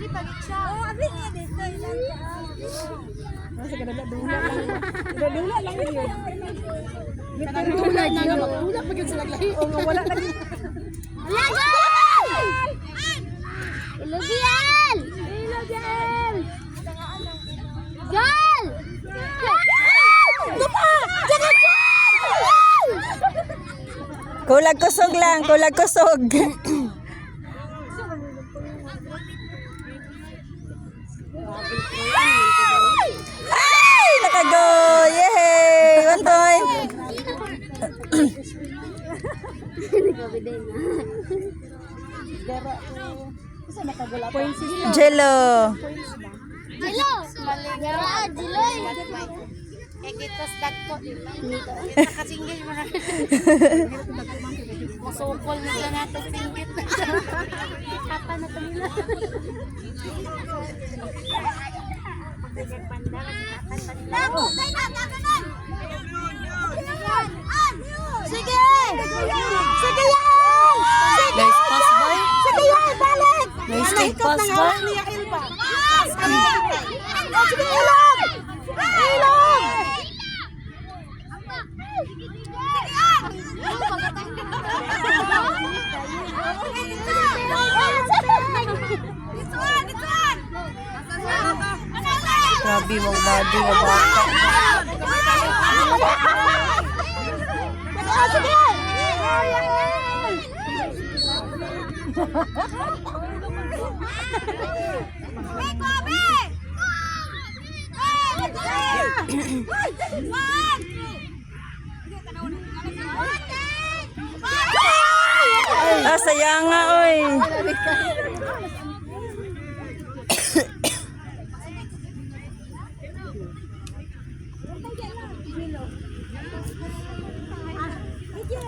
Balik siya. Oh, abin niya dito. Kasi kada dula lang. Dula lang yun. Dula na lang. Dula pa gyud sila lahi. O nga wala lagi. Alagay! Ilubian! Ilubian! Gal! Lupa! Jangan! Kulag kusog lang, kulag kusog. Ay, nakago! Yay! 1 point. Jello. Jilo! Gara, Jilo! Ekitos dagko. Kita kasinggit mo na. Masukol nila natin singgit. Kapa na ito nila. Sige! Sige yan! Nice pass, boy. Sige yan! Balik! Nice take pass, boy. Sige, ilong! Ilong! Grabe mong body nga bata. Sige! Ah, sayang nga, oy.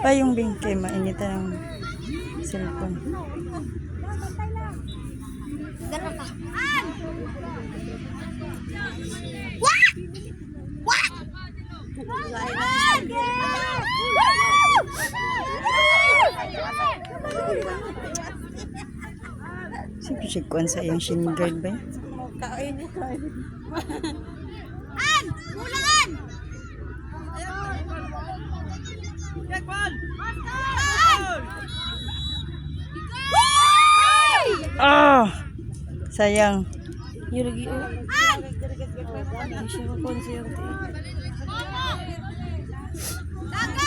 Ay, yung bingke, mainitan ng cellphone. Siyempre, sikuan sa iyong shin guard ba? Ulangan! Ah! Sayang.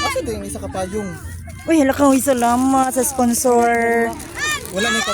Asa din isa ka payong. Uy, hala kang salamat sa sponsor. Wala may